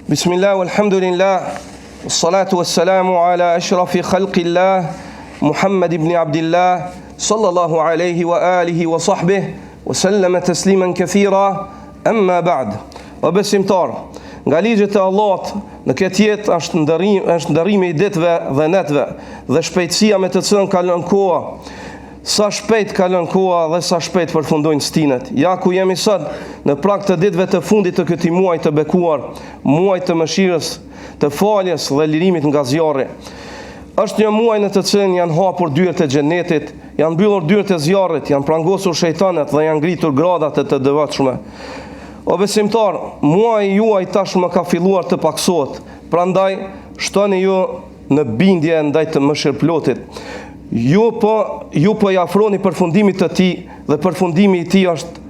Bismillah, walhamdulillah, salatu wassalamu ala ashrafi khalqillah, Muhammad ibn Abdillah, sallallahu alaihi wa alihi wa sahbihi, wa sallama tasliman kathira, amma ba'd. O besimtar, nga ligjet e Allahut në këtë jetë është ndërrimi i ditëve dhe netëve dhe shpejtësia me të cilën kalon koha. Sa shpejt kalon koha dhe sa shpejt përfundojnë stinet. Ja ku jemi sot në prag të ditëve të fundit të këtij muaji të bekuar, muaj të mëshirës, të faljes dhe lirimit nga zjarri. Është një muaj në të cilin janë hapur dyert e xhenetit, janë mbyllur dyert e zjarrit, janë prangosur shejtanët dhe janë ngritur gradat e të devotshme. O besimtar, muaji juaj tashmë ka filluar të paksohet. Prandaj shtoni ju në bindje ndaj të mëshirëplotit. Ju po i afroni përfundimit të tij dhe përfundimi i tij është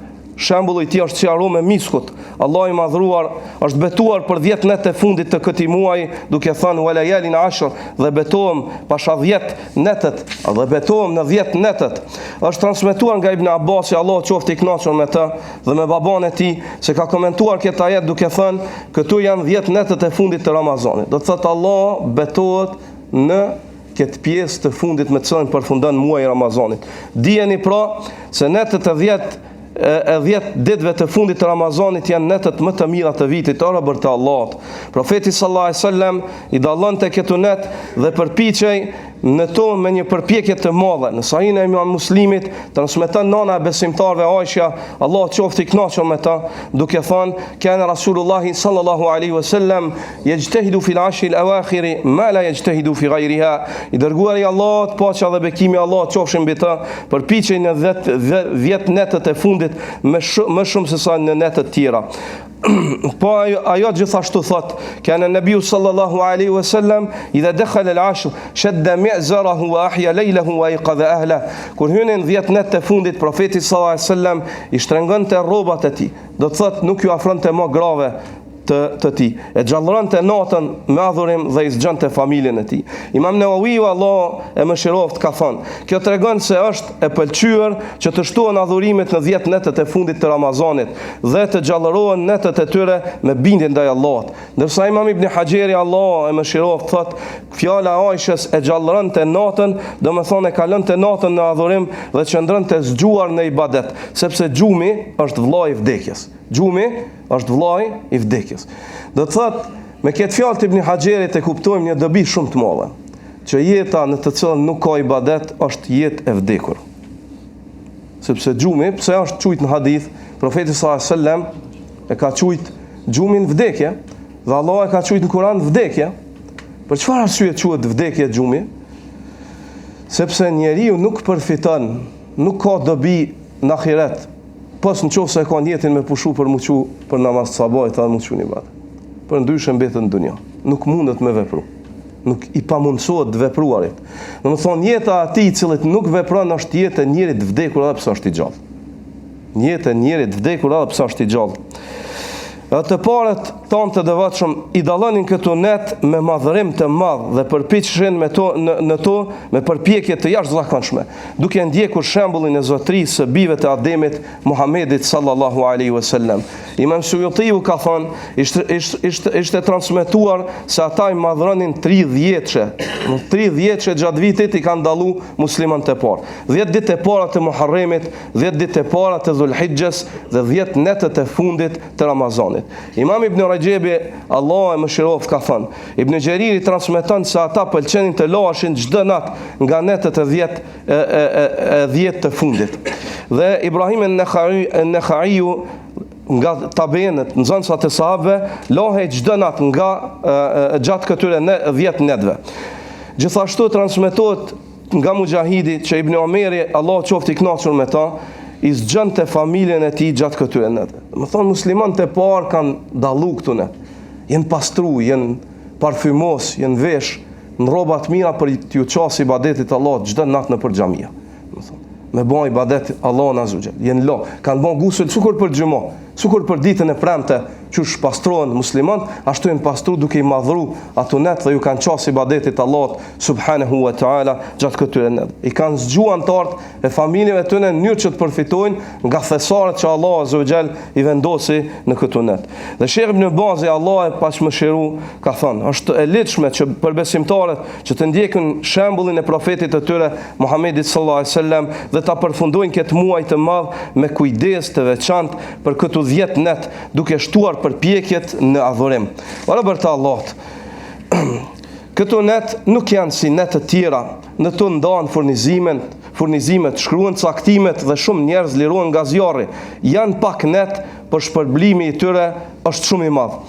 shembulli i tij është si aromë e miskut. Allahu i madhruar është betuar për 10 net e fundit të këtij muaji duke thënë wa layalin ashr dhe betohem pasha 10 netet dhe betohem në 10 netet. Është transmetuar nga Ibn Abbas, Allahu qoftë i kënaqur me të dhe me baban e tij, se ka komentuar këtë ajet duke thënë këtu janë 10 netet e fundit të Ramazanit. Do të thotë Allah betohet në këtë pjesë të fundit me cilën përfundon muaji i Ramazanit. Dijeni pra se netët e 10 ditëve të fundit të Ramazanit janë netët më të mira të vitit, orëbër të Allahut. Profeti sallallahu alaihi wasallam i dallonte këto net dhe përpiqej në to me një përpjekje të madhe. Në Sahihin e Imam Muslimit transmeton nana e besimtarëve Aisha, Allah qoftë i kënaqur me ta, duke thënë: "Kana Rasulullah sallallahu alaihi wasallam yajtahidu fil ashri al-awakhir ma la yajtahidu fi ghayriha." I dërguari i Allahut, paqja dhe bekimi i Allahut qofshin mbi të, përpiqej në 10 netët e fundit më shumë se sa në netët tjera. Po ajo gjithashtu thot, kana nabiu sallallahu alaihi wasallam idha dakhala al-ashr shadda mi'zarahu wa ahya laylahu wa ayqadha ahla. Kur hynin 10 net të fundit, profeti sallallahu alaihi wasallam i shtrëngonte rrobat e tij. Do të thot nuk ju afronte më grave të tij. E xhallronte natën me adhurim dhe i zgjonte familjen e tij. Imam Nawawi, Allah e mëshiroft, ka thënë, kjo tregon se është e pëlqyer që të shtohen adhurimet në 10 netët e fundit të Ramazanit dhe të xhallërohen netët e tyre me bindje ndaj Allahut. Ndërsa Imam Ibn Hajeri, Allah e mëshiroft, thotë, fjala e Aishës e xhallëronte natën, domethënë e kalonte natën në adhurim dhe qëndronte zgjuar në ibadet, sepse xhumi është vllai i vdekjes. Xhumi është vllai i vdekjes. Do të thotë, me këtë fjalë të Ibn Hajerit e kuptojmë një dobi shumë të madhe, që jeta në të cilën nuk ka ibadet është jetë e vdekur. Sepse xhumi, pse është quajtur në hadith, profeti sallallahu alajhi wasallam e ka quajtur xhumin vdekje dhe Allah e ka quajtur në Kur'an vdekje. Për çfarë arsye quhet vdekje xhumi? Sepse njeriu nuk përfiton, nuk ka dobi në ahiret. Pas në qofë se e ka njetin me pushu për muqu për namaz të sabajt dhe muqu një batë. Për ndryshë mbetët në dunja. Nuk mundet me vepru. Nuk i pamundsohet të vepruarit. Në më thonë, jeta ati i cilit nuk vepran është jetë e njerit vdekur edhe pësa është i gjallë. Jetë e njerit vdekur edhe pësa është i gjallë. Të parët tanë të devotshëm i dallonin këto net me madhërim të madh dhe përpiqeshin me to në to me përpjekje të jashtëzakonshme, duke ndjekur shembullin e zotërisë së bijve të Ademit, Muhamedit sallallahu alaihi wasallam. Imam Suyutiu ka thënë, ishte transmetuar se ata i madhronin 30 vjeçe. 30 vjeçe gjatë vitit i kanë dallu muslimanët e parë. 10 ditë e para të Muharremit, 10 ditë e para të Dhulhijhes dhe 10 netët e fundit të Ramazanit. Imam Ibn Rajebi, Allah e mëshiroft, ka thënë, Ibn Gjeriri transmeton se ata pëlqenin të laheshin çdo natë nga netët e 10 të fundit. Dhe Ibrahim an-Nakhaiu nga tabenët, nxënësat e sahabëve, lahej çdo natë nga gjatë këtyre 10 netëve. Gjithashtu transmetohet nga Mujahidi që Ibn Omeri, Allah qoftë i kënaqur me ta, i zgjënte familjen e tij gjatë këtyre netëve. Më thonë, muslimanët e parë kanë dallu këtu net. Jenë pastru, jenë parfymos, jenë vesh në rroba të mira për t'ju qasë ibadetit Allahut çdo natë nëpër xhamia. Me bën ibadet Allahun azza xal. Jenë lo, kanë bën gusul sukur për xhumo, sukur për ditën e premte, Qysh pastrohen musliman, ashtu janë pastru duke i madhru ato net dhe ju kanë qasë ibadetit Allahut subhanahu wa ta'ala gjatë këtyre net. I kanë zgju antarët e familjeve të në njërë që të përfitojnë nga thesaret që Allah azza wa jall i vendosi në këto net. Dhe Sheikh Ibn Bazi, Allah e paqmëshiru, ka thënë, është e lehtëshme që për besimtarët që të ndjekin shembullin e profetit të tyre Muhammedit sallallahu alaihi wasallam dhe ta përfundojnë këtë muaj të madh me kujdes të veçantë për këto 10 net, duke shtuar përpjekjet në adhurim. Robër të Allahut. Këto net nuk janë si net të tjera, në të ndanë furnizimet, shkruan caktimet dhe shumë njerëz lirohen nga zjarri. Janë pak net, për shpërblimi i tyre është shumë i madh.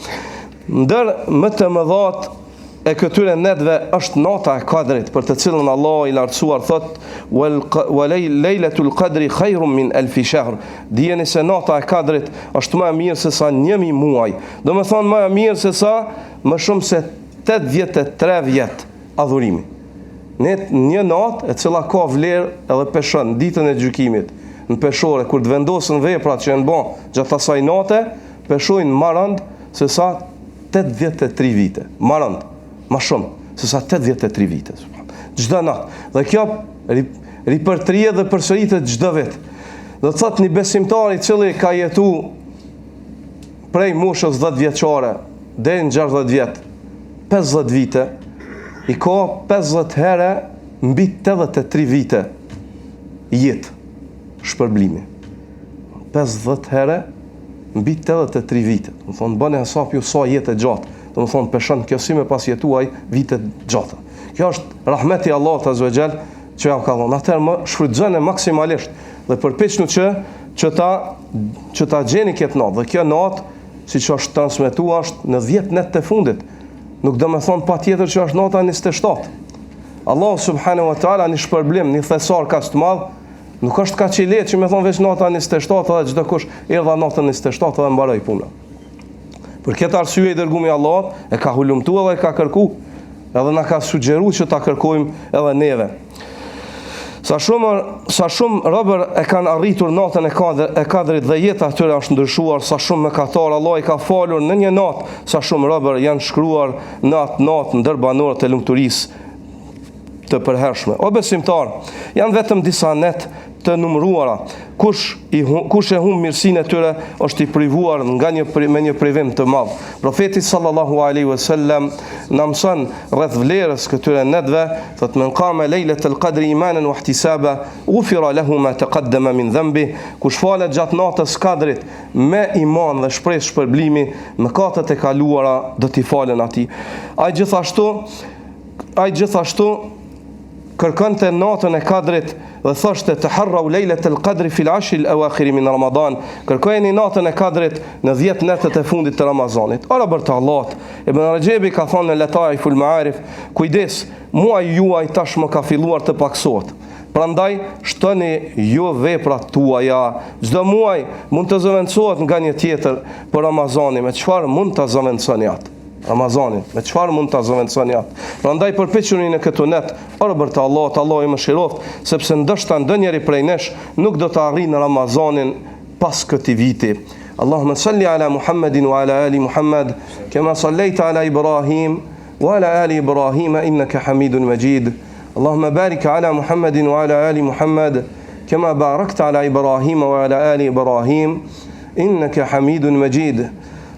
Ndër më të mëdhat e këtyre netve është nata e Kadrit, për të cilën Allah i lartësuar thot Lejletul Qadri khajrum min alfi shahr. Dijeni se nata e Kadrit është më e mirë se sa 1000 muaj. Do më thonë më e mirë se sa më shumë se 83 vjet adhurimi. Një natë e cila ka vlerë edhe peshon ditën e gjykimit. Në peshore, kur të vendosën veprat që janë bën gjatë asaj nate, peshojnë më rënd se sa 83 vite. Më rënd, më shumë se sa 83 vite. Çdo natë. Dhe kjo ripërtrihet dhe përsëritet çdo vit. Do të thotë një besimtar i cili ka jetu prej moshës 10 vjeçare deri në 60 vjet, 50 vite, i ka 50 herë mbi 83 vite jetë shpërblimi. 50 herë mbi 83 vite. Do të thonë bëni hesap ju sa jetë e gjatë. Do të thonë peshon kjo si me pas jetuaj vite gjata. Kjo është rahmeti Allahut azza wa jall që ja ka dhënë. Atëherë më shfrytëzoni maksimalisht dhe përpiqni që ta gjeni këtë natë. Dhe kjo natë, siç është transmetuar, është në 10 net të fundit. Nuk do më thonë pa tjetër që është nata 27. Allah subhanahu wa ta'ala një shpërblim, një thesar ka të madh, nuk është ka që i letë që me thonë veç nata 27 dhe çdo kush erdha natën 27 dhe mbaroi puna. Për këtë arsye i dërgumi Allah e ka hulumtuar dhe e ka kërku, edhe na ka sugjeruar që ta kërkojmë edhe neve. Sa shumë robër e kanë arritur natën e Kadrit dhe jeta atyre është ndryshuar, sa shumë mëkatar Allah i ka falur në një natë, sa shumë robër janë shkruar në atë natë ndër banorët e lumturisë të përhershme. O besimtar, janë vetëm disa net të numëruara. Kush e humb mirësinë e tyre është i privuar me një privim të madh. Profeti sallallahu alaihi wasallam na mëson rreth vlerës këtyre netve, thotë men qama lejletul qadri imanan wa ihtisaba ghufira lahu ma taqaddama min dhanbi. Kush falet gjatë natës Kadrit me iman dhe shpresë shpërblimi, mëkatet e kaluara do t'i falen atij. Ai gjithashtu kërkonte natën e Kadrit dhe thoshte të harrau lejletul qadri fil ashri al-awakhir min Ramadan. Kërkojeni natën e Kadrit në 10 netët e fundit të Ramazanit. Ora për të Allahut. Ibn Rajebi ka thënë në Lataiful Ma'arif, kujdes, muaji juaj tashmë ka filluar të paksohet. Prandaj shtoni jo veprat tuaja. Çdo muaj mund të zëvendësohet nga një tjetër, por Ramazani me çfarë mund ta zëvendësoni atë? Ramazanin, me çfarë mund ta zëvendësoni atë? Prandaj përpiquni në këtë net, ora për të Allahut, Allah i mëshiroft, sepse ndoshta ndonjëri prej nesh nuk do të arrijë Ramazanin pas këtij viti. Allahumma salli ala Muhammedin wa ala ali Muhammad, kama sallaita ala Ibrahim wa ala ali Ibrahim innaka Hamidun Majid. Allahumma barik ala Muhammedin wa ala ali Muhammad, kama barakta ala Ibrahim wa ala ali Ibrahim innaka Hamidun Majid.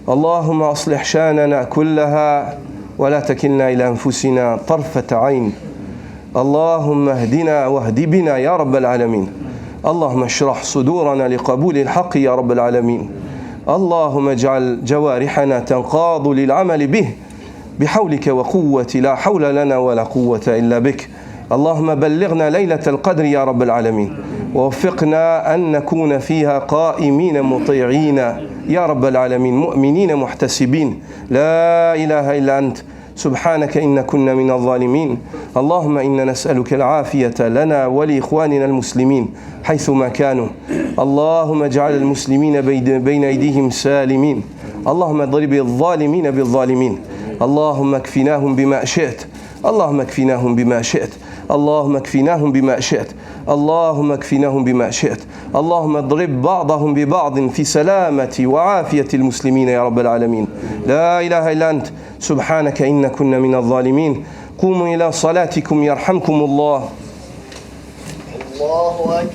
اللهم أصلح شاننا كلها ولا تكلنا إلى أنفسنا طرفة عين. اللهم اهدنا واهد بنا يا رب العالمين. اللهم اشرح صدورنا لقبول الحق يا رب العالمين. اللهم اجعل جوارحنا تنقاد للعمل به بحولك وقوة لا حول لنا ولا قوة إلا بك. اللهم بلغنا ليلة القدر يا رب العالمين، ووفقنا أن نكون فيها قائمين مطيعين يا رب العالمين، مؤمنين محتسبين. لا إله إلا أنت سبحانك إن كنا من الظالمين. اللهم إنا نسألك العافية لنا ولإخواننا المسلمين حيثما كانوا. اللهم اجعل المسلمين بين أيديهم سالمين. اللهم اضرب الظالمين بالظالمين. اللهم اكفناهم بما شئت. اللهم اكفناهم بما شئت. اللهم اكفناهم بما شئت. اللهم اكفناهم بما شئت. اللهم اضرب بعضهم ببعض في سلامة وعافية المسلمين يا رب العالمين. لا إله إلا أنت سبحانك إنا كنا من الظالمين. قوموا إلى صلاتكم يرحمكم الله. الله أكبر.